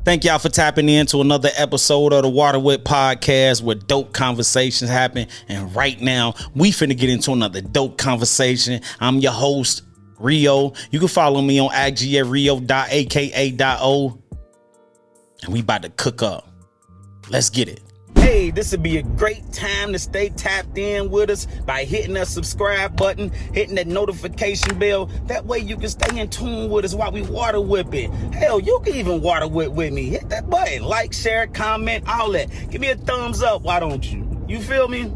Thank y'all for tapping into another episode of the Water With Podcast where dope conversations happen. And right now, we finna get into another dope conversation. I'm your host, Rio. You can follow me on IG at rio.aka.o. And we about to cook up. Let's get it. Hey, this would be a great time to stay tapped in with us by hitting that subscribe button, hitting that notification bell. That way you can stay in tune with us while we water whipping. Hell, you can even water whip with me. Hit that button, like, share, comment, all that. Give me a thumbs up, why don't you? You feel me?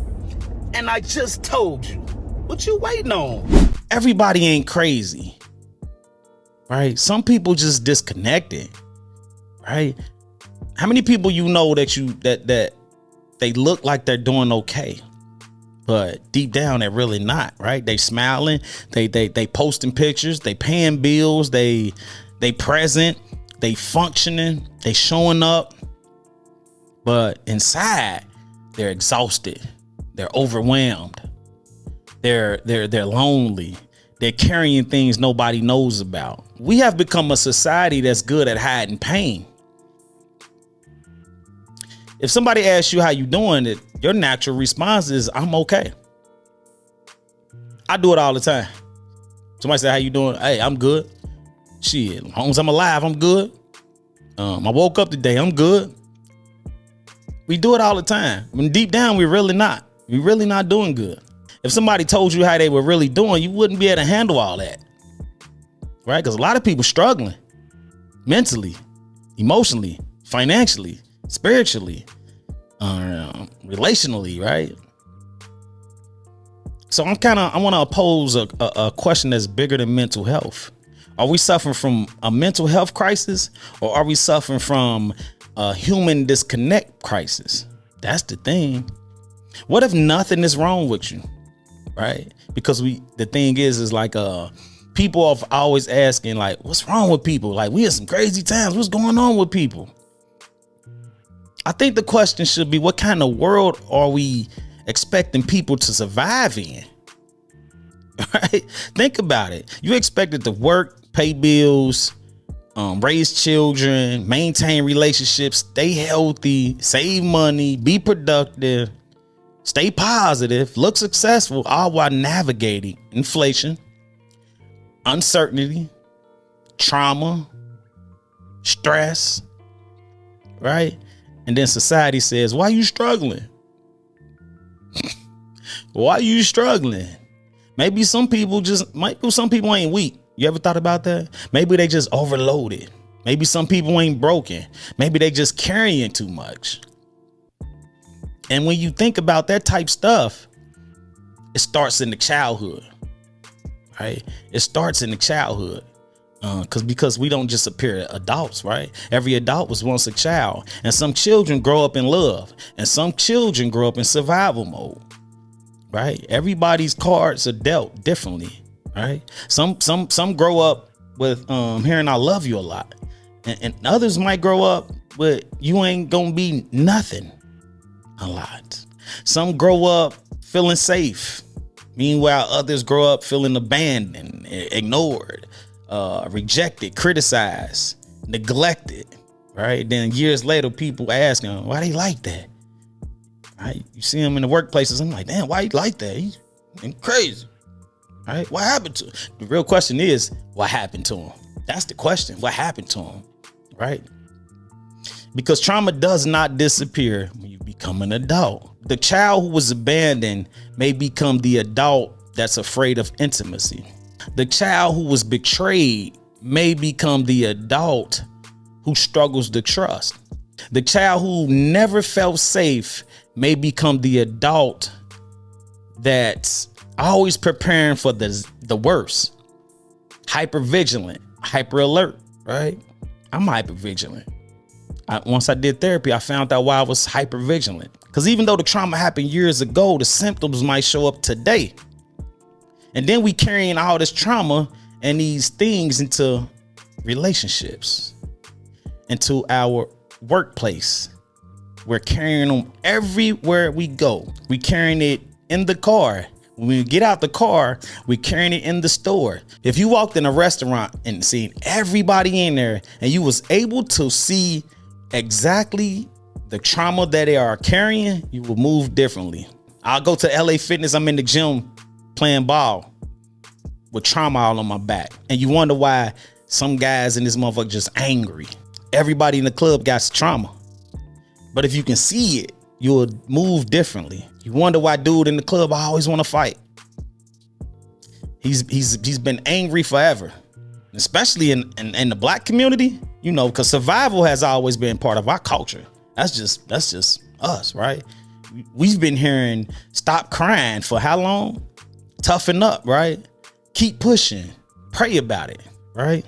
And I just told you, what you waiting on? Everybody ain't crazy, right? Some people just disconnected, right? How many people you know that they look like they're doing okay, but deep down they're really not, right? They smiling, they posting pictures, they paying bills, they present, they functioning, they showing up, but inside they're exhausted, they're overwhelmed, they're lonely, they're carrying things nobody knows about. We have become a society that's good at hiding pain. If somebody asks you how you doing, your natural response is, I'm okay. I do it all the time. Somebody say, how you doing? Hey, I'm good. Shit, as long as I'm alive, I'm good. I woke up today, I'm good. We do it all the time. When deep down, we're really not. We're really not doing good. If somebody told you how they were really doing, you wouldn't be able to handle all that. Right? Because a lot of people struggling mentally, emotionally, financially, spiritually, relationally, right? So I want to pose a question that's bigger than mental health. Are we suffering from a mental health crisis, or are we suffering from a human disconnect crisis? That's the thing. What if nothing is wrong with you, right? Because the thing is like people are always asking, like, what's wrong with people? Like, we have some crazy times. What's going on with people? I think the question should be, what kind of world are we expecting people to survive in? Right? Think about it. You expected to work, pay bills, raise children, maintain relationships, stay healthy, save money, be productive, stay positive, look successful, all while navigating inflation, uncertainty, trauma, stress, right? And then society says, why are you struggling? Why are you struggling? Maybe some people ain't weak. You ever thought about that? Maybe they just overloaded. Maybe some people ain't broken. Maybe they just carrying too much. And when you think about that type stuff, it starts in the childhood, right? It starts in the childhood. Because we don't just appear adults, right? Every adult was once a child, and some children grow up in love, and some children grow up in survival mode, right? Everybody's cards are dealt differently, right? Some grow up with hearing "I love you" a lot, and others might grow up with "you ain't gonna be nothing" a lot. Some grow up feeling safe, meanwhile others grow up feeling abandoned, ignored, rejected, criticized, neglected, right? Then years later, people ask them, why they like that? Right? You see them in the workplaces. I'm like, damn, why he like that? He's crazy, right? What happened to him? The real question is, what happened to him? That's the question. What happened to him, right? Because trauma does not disappear when you become an adult. The child who was abandoned may become the adult that's afraid of intimacy. The child who was betrayed may become the adult who struggles to trust. The child who never felt safe may become the adult that's always preparing for the worst. Hyper vigilant, hyper alert, right? I'm hyper vigilant. Once I did therapy, I found out why I was hyper vigilant. Because even though the trauma happened years ago, the symptoms might show up today. And then we carrying all this trauma and these things into relationships, into our workplace. We're carrying them everywhere we go. We carrying it in the car. When we get out the car, we're carrying it in the store. If you walked in a restaurant and seen everybody in there and you was able to see exactly the trauma that they are carrying, you will move differently. I'll go to LA Fitness. I'm in the gym playing ball with trauma all on my back. And you wonder why some guys in this motherfucker just angry. Everybody in the club got trauma. But if you can see it, you'll move differently. You wonder why dude in the club always want to fight. He's been angry forever. Especially in the black community, you know, because survival has always been part of our culture. That's just us, right? We've been hearing stop crying for how long? Toughen up, right? Keep pushing. Pray about it, right?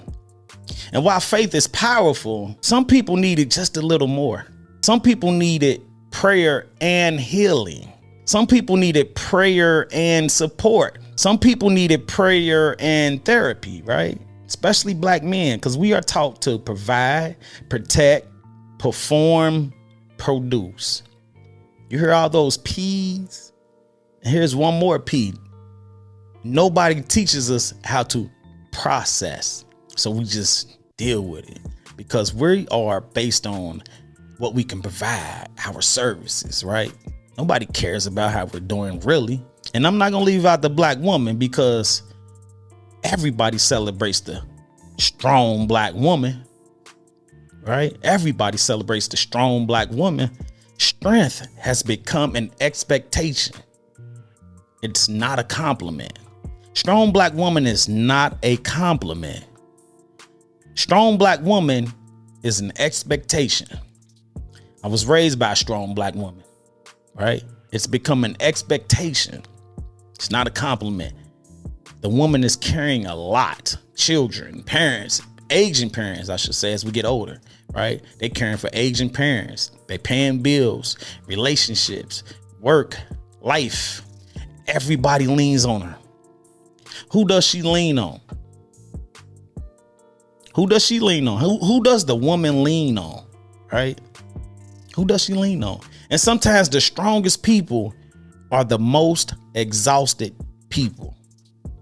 And while faith is powerful, some people need it just a little more. Some people needed prayer and healing. Some people needed prayer and support. Some people needed prayer and therapy, right? Especially black men, because we are taught to provide, protect, perform, produce. You hear all those P's? And here's one more P. Nobody teaches us how to process. So we just deal with it because we are based on what we can provide, our services, right? Nobody cares about how we're doing, really. And I'm not going to leave out the black woman because everybody celebrates the strong black woman, right? Everybody celebrates the strong black woman. Strength has become an expectation. It's not a compliment. Strong black woman is not a compliment. Strong black woman is an expectation. I was raised by a strong black woman, right? It's become an expectation. It's not a compliment. The woman is carrying a lot. Children, parents, aging parents, I should say, as we get older, right? They're caring for aging parents. They're paying bills, relationships, work, life. Everybody leans on her. Who does she lean on? Who does she lean on? Who does the woman lean on, right? Who does she lean on? And sometimes the strongest people are the most exhausted people.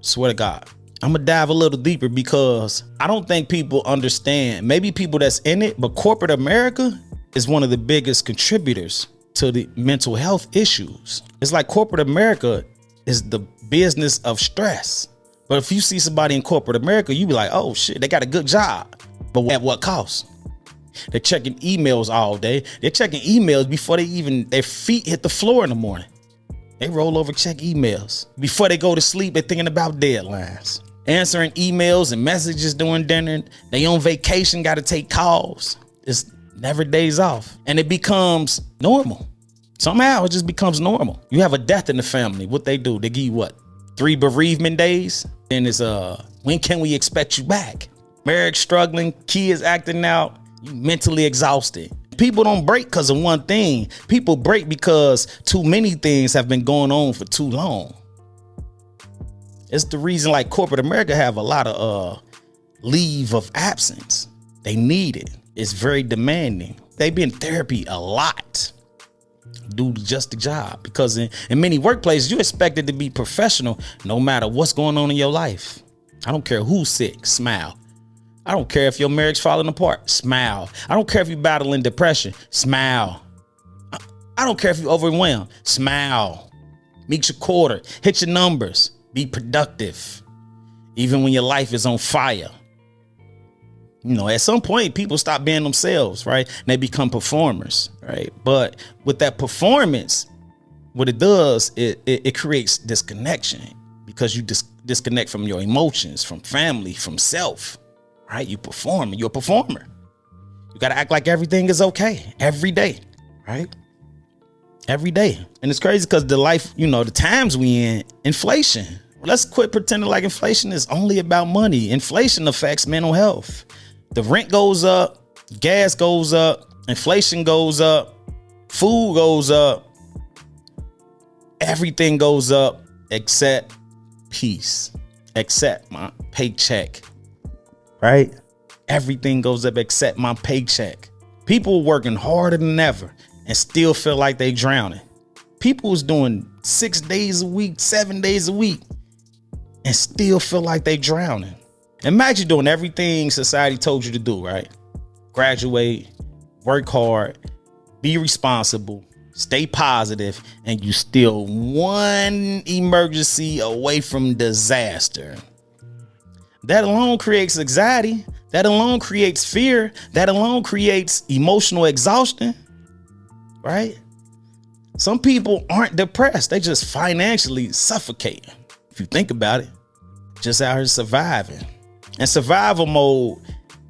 Swear to God. I'm gonna dive a little deeper because I don't think people understand, maybe people that's in it, but corporate America is one of the biggest contributors to the mental health issues. It's like corporate America is the business of stress. But if you see somebody in corporate America, you be like, oh shit, they got a good job. But at what cost? They're checking emails all day. They're checking emails before their feet hit the floor in the morning. They roll over, check emails. Before they go to sleep, they're thinking about deadlines. Answering emails and messages during dinner. They on vacation, got to take calls. It's never days off. And it becomes normal. Somehow it just becomes normal. You have a death in the family. What they do, they give you what? 3 bereavement days? Then it's when can we expect you back? Marriage struggling, kids acting out, you mentally exhausted. People don't break because of one thing. People break because too many things have been going on for too long. It's the reason like corporate America have a lot of leave of absence. They need it. It's very demanding. They be in therapy a lot. Do just the job because in many workplaces, you expected to be professional no matter what's going on in your life. I don't care who's sick, smile. I don't care if your marriage falling apart, smile. I don't care if you're battling depression, smile. I don't care if you're overwhelmed, smile. Meet your quarter, hit your numbers, be productive. Even when your life is on fire. You know, at some point, people stop being themselves, right? And they become performers, right? But with that performance, what it does, it creates disconnection because you disconnect from your emotions, from family, from self, right? You perform, you're a performer. You got to act like everything is okay every day, right? Every day. And it's crazy because the life, you know, the times we in, inflation. Let's quit pretending like inflation is only about money. Inflation affects mental health. The rent goes up, gas goes up, inflation goes up, food goes up, everything goes up except peace, except my paycheck, right? Everything goes up except my paycheck. People working harder than ever and still feel like they drowning. People is doing 6 days a week, 7 days a week and still feel like they drowning. Imagine doing everything society told you to do, right? Graduate, work hard, be responsible, stay positive, and you still one emergency away from disaster. That alone creates anxiety. That alone creates fear. That alone creates emotional exhaustion, right? Some people aren't depressed. They just financially suffocating. If you think about it, just out here surviving. And survival mode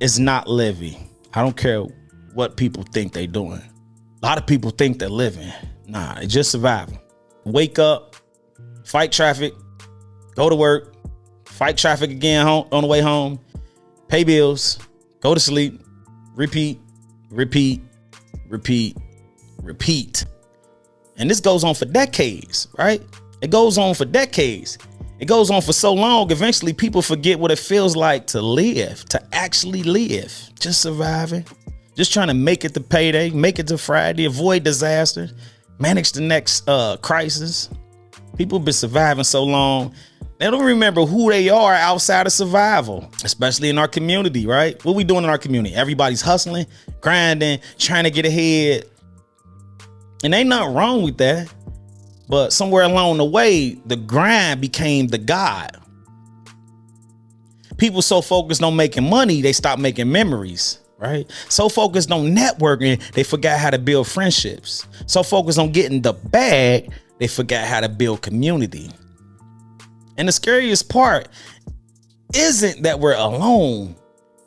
is not living. I don't care what people think they're doing. A lot of people think they're living. Nah, it's just surviving. Wake up, fight traffic, go to work, fight traffic again on the way home, pay bills, go to sleep, repeat, repeat, repeat, repeat. And this goes on for decades, right? It goes on for decades. It goes on for so long, eventually people forget what it feels like to live, to actually live. Just surviving, just trying to make it to payday, make it to Friday, avoid disaster, manage the next crisis. People have been surviving so long, they don't remember who they are outside of survival, especially in our community, right? What we doing in our community? Everybody's hustling, grinding, trying to get ahead. And ain't nothing wrong with that. But somewhere along the way, the grind became the God. People so focused on making money, they stopped making memories, right? So focused on networking, they forgot how to build friendships. So focused on getting the bag, they forgot how to build community. And the scariest part isn't that we're alone,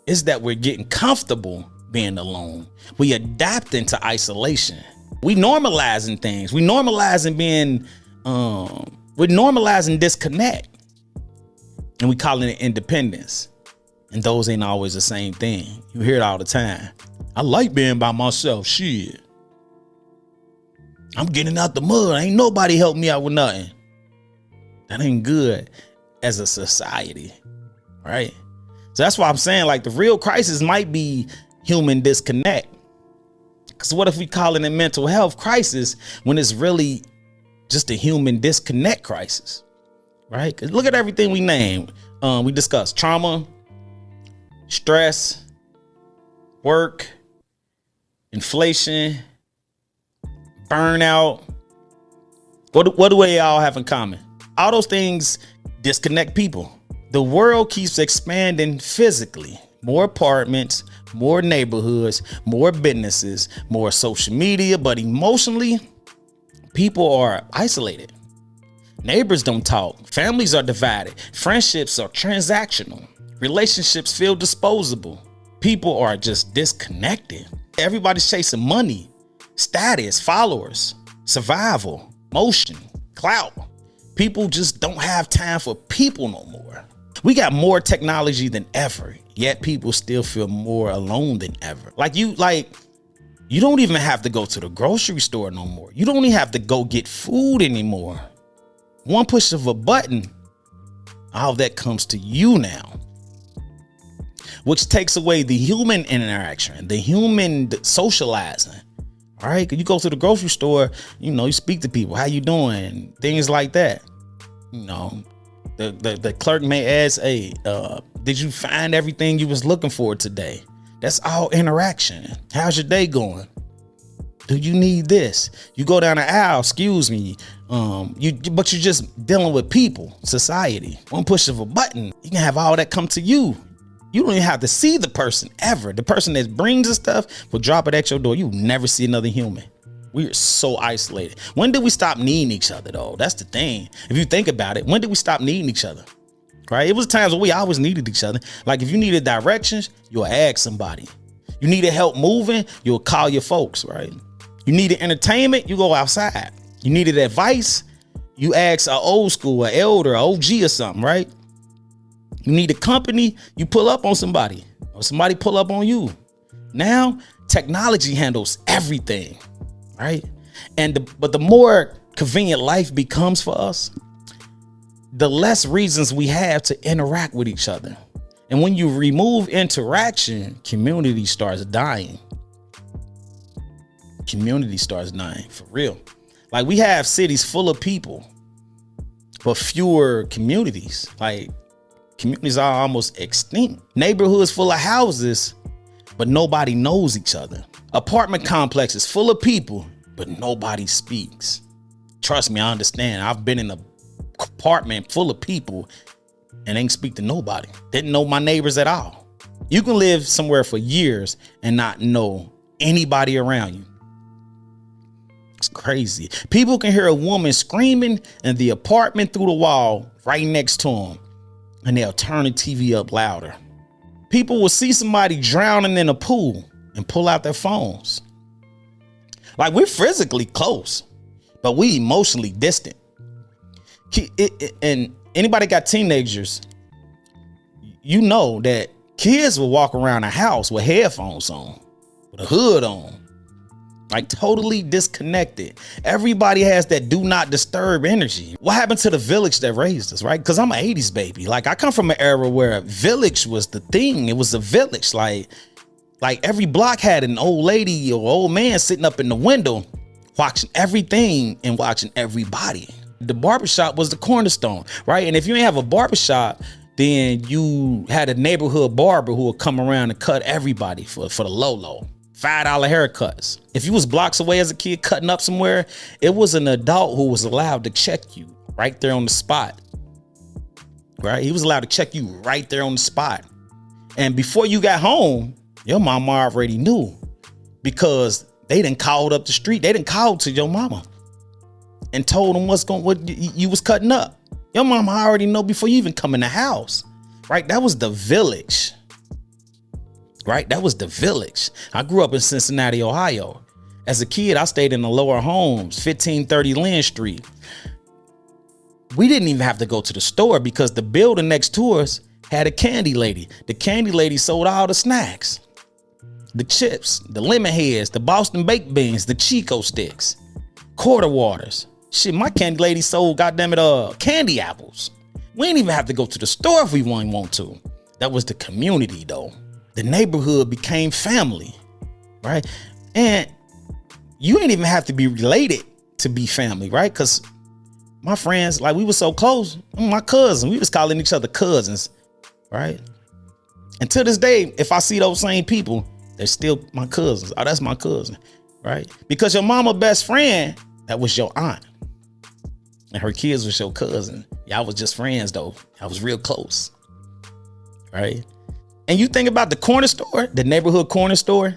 it's that we're getting comfortable being alone. We adapting to isolation. We normalizing things. We normalizing being, we're normalizing disconnect. And we calling it independence. And those ain't always the same thing. You hear it all the time. I like being by myself. Shit. I'm getting out the mud. Ain't nobody help me out with nothing. That ain't good as a society, right? So that's why I'm saying, like, the real crisis might be human disconnect. Because what if we call it a mental health crisis when it's really just a human disconnect crisis, right? Because look at everything we named. We discussed trauma, stress, work, inflation, burnout. What do they all have in common? All those things disconnect people. The world keeps expanding physically. More apartments, more neighborhoods, more businesses, more social media, but emotionally, people are isolated. Neighbors don't talk. Families are divided. Friendships are transactional. Relationships feel disposable. People are just disconnected. Everybody's chasing money, status, followers, survival, motion, clout. People just don't have time for people no more. We got more technology than ever, yet people still feel more alone than ever. You don't even have to go to the grocery store no more. You don't even have to go get food anymore. One push of a button, all that comes to you now, which takes away the human interaction, the human socializing. All right, you go to the grocery store, you speak to people, how you doing, things like that. The clerk may ask, hey, did you find everything you was looking for today? That's all interaction. How's your day going? Do you need this? You go down the aisle, excuse me. But you're just dealing with people, society. One push of a button, you can have all that come to you. You don't even have to see the person ever. The person that brings the stuff will drop it at your door. You never see another human. We are so isolated. When did we stop needing each other, though? That's the thing. If you think about it, when did we stop needing each other? Right? It was times when we always needed each other. Like if you needed directions, you'll ask somebody. You needed help moving, you'll call your folks, right? You needed entertainment, you go outside. You needed advice, you ask an old school, an elder, an OG or something, right? You need a company, you pull up on somebody or somebody pull up on you. Now, technology handles everything, right? But the more convenient life becomes for us, the less reasons we have to interact with each other. And when you remove interaction, community starts dying. Community starts dying, for real. Like we have cities full of people, but fewer communities. Like communities are almost extinct. Neighborhoods full of houses, but nobody knows each other. Apartment complexes full of people, but nobody speaks. Trust me, I understand. I've been in an apartment full of people and ain't speak to nobody. Didn't know my neighbors at all. You can live somewhere for years and not know anybody around you. It's crazy. People can hear a woman screaming in the apartment through the wall right next to them, and they'll turn the TV up louder. People will see somebody drowning in a pool and pull out their phones. Like, we're physically close, but we emotionally distant. And anybody got teenagers, you know that kids will walk around the house with headphones on, with a hood on, like totally disconnected. Everybody has that do not disturb energy. What happened to the village that raised us, right? Because I'm an 80s baby. Like, I come from an era where village was the thing. It was a village. Like every block had an old lady or old man sitting up in the window watching everything and watching everybody. The barbershop was the cornerstone, right? And if you ain't have a barbershop, then you had a neighborhood barber who would come around and cut everybody for the low. $5 haircuts. If you was blocks away as a kid cutting up somewhere, it was an adult who was allowed to check you right there on the spot, right? He was allowed to check you right there on the spot. And before you got home, your mama already knew, because they done called up the street. They done called to your mama and told them what you was cutting up. Your mama already know before you even come in the house, right? That was the village. Right? That was the village. I grew up in Cincinnati, Ohio. As a kid, I stayed in the lower homes, 1530 Lynn Street. We didn't even have to go to the store because the building next to us had a candy lady. The candy lady sold all the snacks, the chips, the lemon heads, the Boston baked beans, the Chico sticks, quarter waters. Shit, my candy lady sold, goddammit, candy apples. We didn't even have to go to the store if we want to. That was the community, though. The neighborhood became family, right? And you ain't even have to be related to be family, right? Because my friends, like, we were so close. My cousin, we was calling each other cousins, right? And to this day, if I see those same people, they're still my cousins. Oh, that's my cousin, right? Because your mama best friend, that was your aunt. And her kids was your cousin. Y'all was just friends, though. I was real close, right? And you think about the corner store, the neighborhood corner store.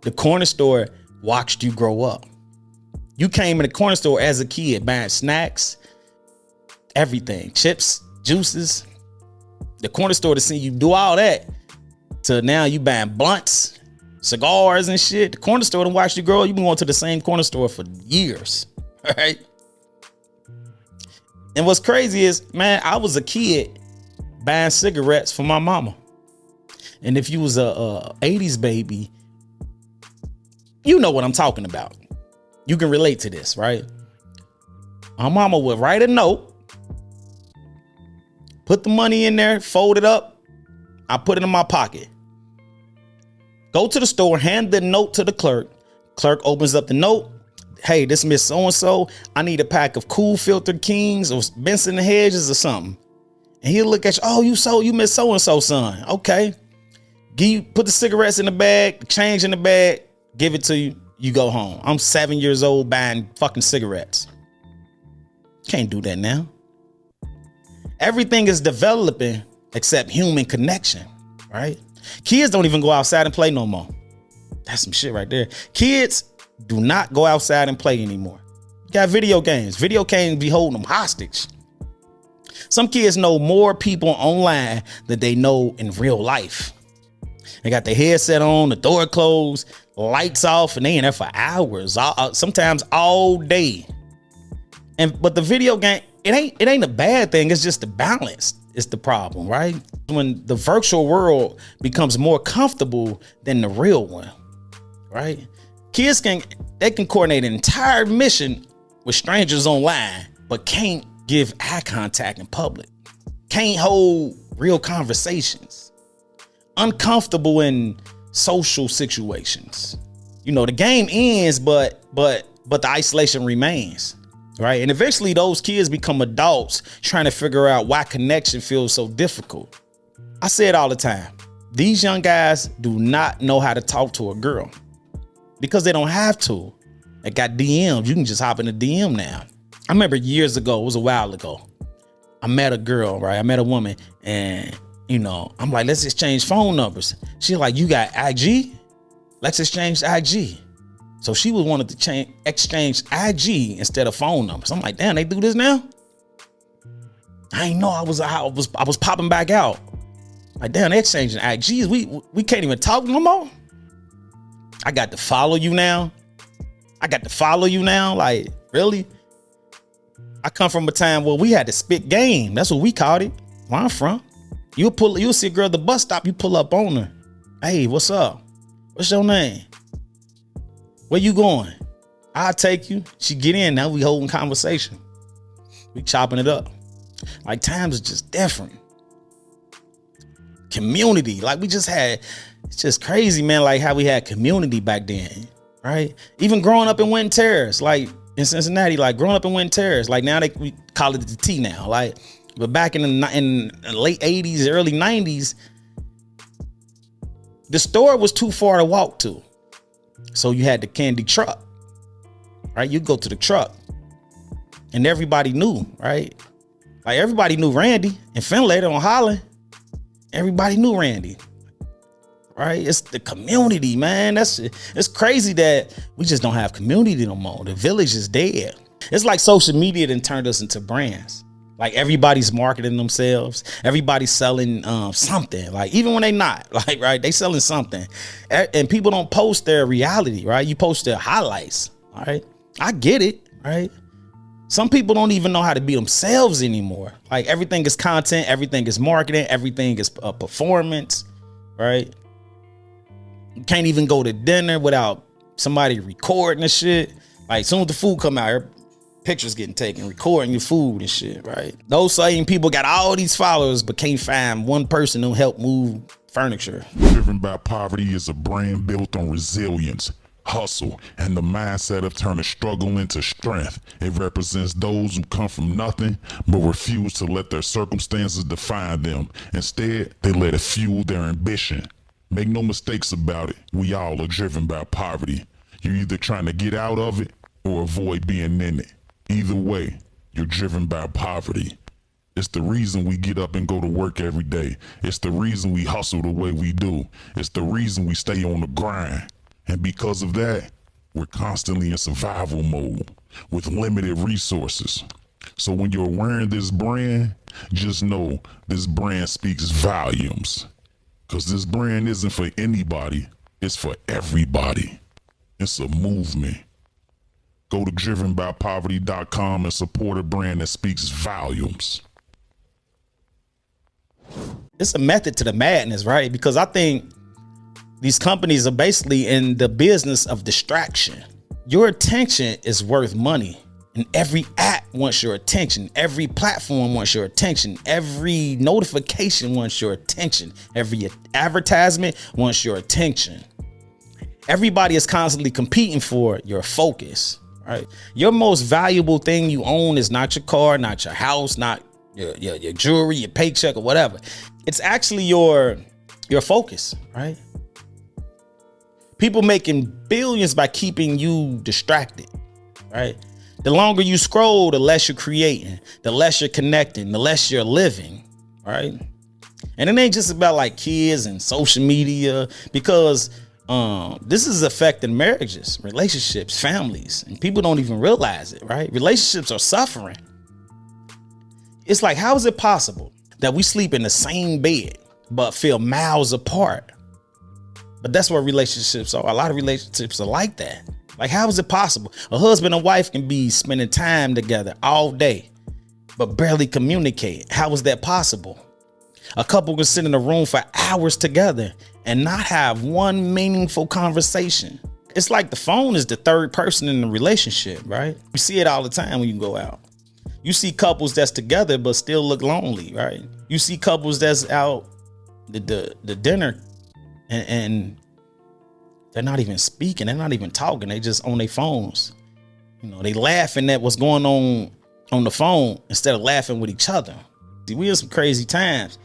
The corner store watched you grow up. You came in the corner store as a kid buying snacks, everything, chips, juices. The corner store to see you do all that to now you buying blunts, cigars and shit. The corner store to watch you grow up. You've been going to the same corner store for years, right? And what's crazy is, man, I was a kid buying cigarettes for my mama. And if you was a 80s baby, you know what I'm talking about. You can relate to this, right? My mama would write a note, put the money in there, fold it up. I put it in my pocket. Go to the store, hand the note to the clerk. Clerk opens up the note. Hey, this Miss So-and-so. I need a pack of Cool Filtered Kings or Benson and Hedges or something. And he'll look at you. Oh, you Miss So-and-so, son. Okay. Put the cigarettes in the bag, change in the bag, give it to you. You go home. I'm 7 years old buying fucking cigarettes. Can't do that now. Everything is developing except human connection, right? Kids don't even go outside and play no more. That's some shit right there. Kids do not go outside and play anymore. You got video games. Video games be holding them hostage. Some kids know more people online than they know in real life. They got their headset on, the door closed, lights off, and they in there for hours, sometimes all day. But the video game, it ain't a bad thing. It's just the balance is the problem, right? When the virtual world becomes more comfortable than the real one, right? Kids can coordinate an entire mission with strangers online, but can't give eye contact in public. Can't hold real conversations. Uncomfortable in social situations. You know, the game ends, but the isolation remains, right? And eventually those kids become adults trying to figure out why connection feels so difficult. I say it all the time. These young guys do not know how to talk to a girl. because they don't have to. They got DMs. You can just hop in the DM now. I remember years ago, it was a while ago, I met a girl, right? I met a woman, and I'm like, let's exchange phone numbers. She's like, you got IG? Let's exchange IG. So she was wanted to exchange IG instead of phone numbers. I'm like, damn, they do this now? I ain't know I was popping back out. Like, damn, they exchanging IGs. We can't even talk no more. I got to follow you now. Like, really? I come from a time where we had to spit game. That's what we called it. Where I'm from. You'll see a girl at the bus stop, you pull up on her. Hey, what's up? What's your name? Where you going? I'll take you. She get in, now we holding conversation. We chopping it up. Like, times are just different. Community, like it's just crazy, man, like how we had community back then, right? Even growing up in Winton Terrace, like in Cincinnati, like growing up in Winton Terrace, like now we call it the T now, like, but back in the late 80s, early 90s, the store was too far to walk to. So you had the candy truck, right? You go to the truck and everybody knew, right? Like everybody knew Randy and Finlay on Holland. Everybody knew Randy, right? It's the community, man. It's crazy that we just don't have community no more. The village is dead. It's like social media then turned us into brands. Like everybody's marketing themselves. Everybody's selling something. Like even when they not, like, right? They selling something, and people don't post their reality, right? You post their highlights, all right? I get it, right? Some people don't even know how to be themselves anymore. Like everything is content, everything is marketing, everything is a performance, right? You can't even go to dinner without somebody recording the shit. Like soon as the food come out, pictures getting taken, recording your food and shit, right? Those same people got all these followers, but can't find one person who help move furniture. Driven by Poverty is a brand built on resilience, hustle, and the mindset of turning struggle into strength. It represents those who come from nothing but refuse to let their circumstances define them. Instead, they let it fuel their ambition. Make no mistakes about it, we all are driven by poverty. You're either trying to get out of it or avoid being in it. Either way, you're driven by poverty. It's the reason we get up and go to work every day. It's the reason we hustle the way we do. It's the reason we stay on the grind. And because of that, we're constantly in survival mode with limited resources. So when you're wearing this brand, just know this brand speaks volumes. Because this brand isn't for anybody, it's for everybody. It's a movement. Go to drivenbypoverty.com and support a brand that speaks volumes. It's a method to the madness, right? Because I think these companies are basically in the business of distraction. Your attention is worth money, and every app wants your attention. Every platform wants your attention. Every notification wants your attention. Every advertisement wants your attention. Everybody is constantly competing for your focus, right? Your most valuable thing you own is not your car, not your house, not your jewelry, your paycheck, or whatever. It's actually your focus, right? People making billions by keeping you distracted, right? The longer you scroll, the less you're creating, the less you're connecting, the less you're living, right? And it ain't just about like kids and social media, because this is affecting marriages, relationships, families, and people don't even realize it, right? Relationships are suffering. It's like, how is it possible that we sleep in the same bed but feel miles apart? But that's what relationships are. A lot of relationships are like that. Like, how is it possible? A husband and wife can be spending time together all day, but barely communicate. How is that possible? A couple can sit in a room for hours together and not have one meaningful conversation. It's like the phone is the third person in the relationship, right? You see it all the time when you go out. You see couples that's together but still look lonely, right? You see couples that's out the dinner and they're not even speaking. They're not even talking. They just on their phones. You know, they laughing at what's going on the phone instead of laughing with each other. See, we in some crazy times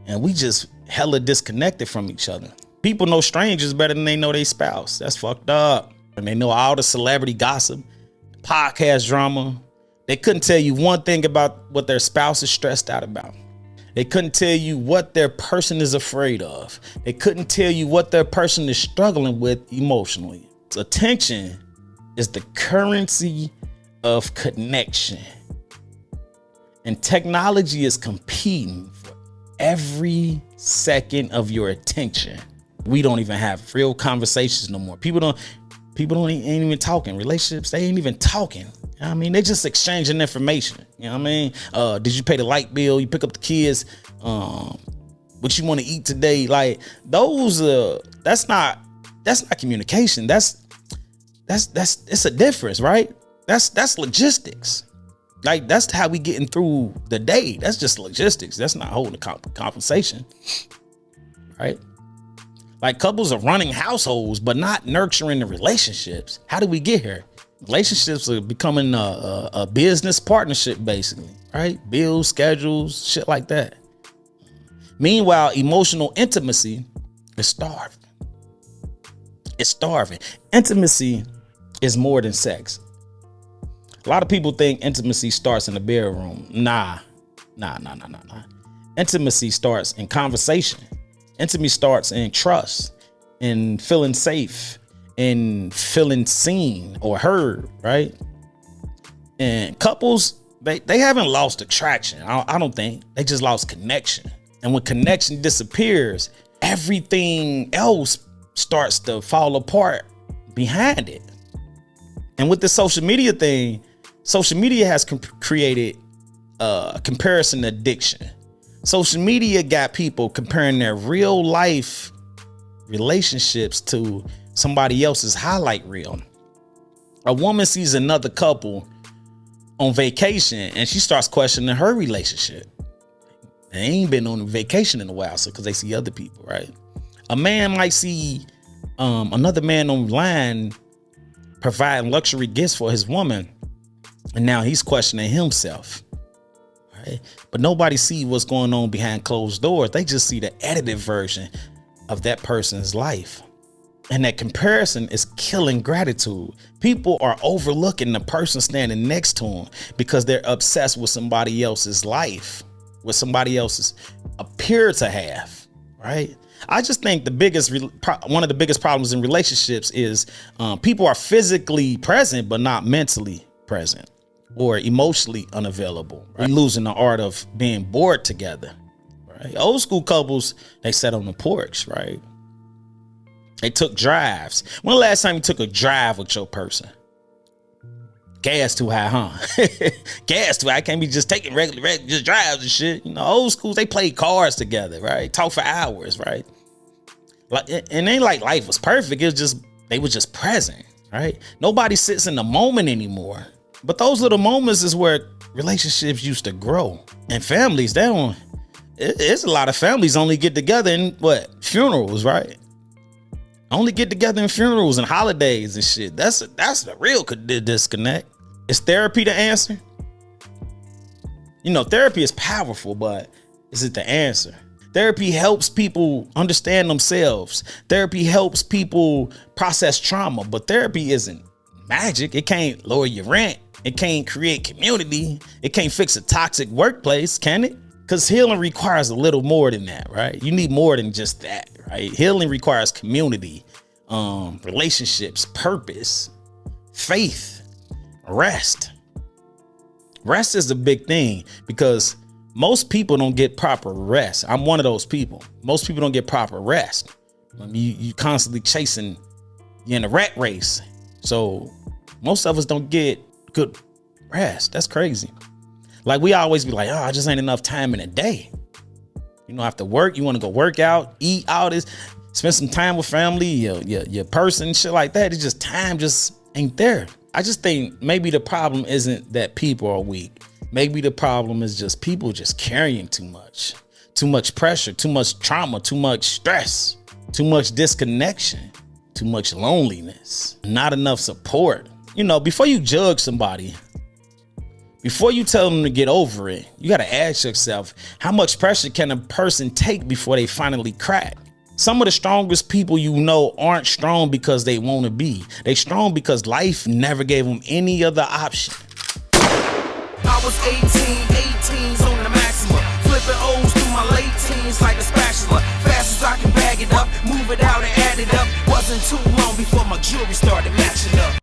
and we just hella disconnected from each other. People know strangers better than they know their spouse. That's fucked up. And they know all the celebrity gossip, podcast drama. They couldn't tell you one thing about what their spouse is stressed out about. They couldn't tell you what their person is afraid of. They couldn't tell you what their person is struggling with emotionally. Attention is the currency of connection. And technology is competing for every second of your attention. We don't even have real conversations no more. People ain't even talking. Relationships, they ain't even talking. You know what I mean, they just exchanging information. You know what I mean? Did you pay the light bill? You pick up the kids. What you want to eat today? Like those, that's not communication. That's it's a difference, right? That's logistics. Like that's how we getting through the day. That's just logistics. That's not holding compensation, right? Like couples are running households, but not nurturing the relationships. How did we get here? Relationships are becoming a business partnership, basically, right? Bills, schedules, shit like that. Meanwhile, emotional intimacy is starving. It's starving. Intimacy is more than sex. A lot of people think intimacy starts in the bedroom. Nah. Intimacy starts in conversation. Intimacy starts in trust, in feeling safe, in feeling seen or heard, right? And couples, they haven't lost attraction. I don't think. They just lost connection. And when connection disappears, everything else starts to fall apart behind it. And with the social media thing, social media has created comparison addiction. Social media got people comparing their real life relationships to somebody else's highlight reel. A woman sees another couple on vacation and she starts questioning her relationship. They ain't been on vacation in a while, so because they see other people, right? A man might see another man online providing luxury gifts for his woman, and now he's questioning himself. Right? But nobody see what's going on behind closed doors. They just see the edited version of that person's life. And that comparison is killing gratitude. People are overlooking the person standing next to them because they're obsessed with somebody else's life, what somebody else's appear to have, right? I just think one of the biggest problems in relationships is people are physically present, but not mentally present or emotionally unavailable. Right? We're losing the art of being bored together, right? Old school couples, they sat on the porch, right? They took drives. When the last time you took a drive with your person? Gas too high, huh? Gas too high. I can't be just taking regular just drives and shit. You know, old schools, they played cards together, right? Talk for hours, right? Like, and ain't like life was perfect. It was just, they were just present, right? Nobody sits in the moment anymore. But those little moments is where relationships used to grow. And families, it's a lot of families only get together in funerals, right? Only get together in funerals and holidays and shit. That's the real disconnect. Is therapy the answer? You know, therapy is powerful, but is it the answer? Therapy helps people understand themselves. Therapy helps people process trauma, but therapy isn't magic. It can't lower your rent. It can't create community. It can't fix a toxic workplace, can it? Because healing requires a little more than that, right? You need more than just that, right? Healing requires community, relationships, purpose, faith, rest. Rest is the big thing because most people don't get proper rest. I'm one of those people. Most people don't get proper rest. You constantly chasing, you're in a rat race. So most of us don't get good rest. That's crazy. Like we always be like, oh, I just ain't enough time in a day. You know, after work, you want to go work out, eat all this, spend some time with family, your person, shit like that. It's just time just ain't there. I just think maybe the problem isn't that people are weak. Maybe the problem is just people just carrying too much pressure, too much trauma, too much stress, too much disconnection, too much loneliness, not enough support. You know, before you judge somebody, before you tell them to get over it, you got to ask yourself, how much pressure can a person take before they finally crack? Some of the strongest people you know aren't strong because they want to be. They strong because life never gave them any other option. I was 18s on the maximum, flipping O's through my late teens like a spatula. Fast as I can bag it up, move it out and add it up. Wasn't too long before my jewelry started matching up.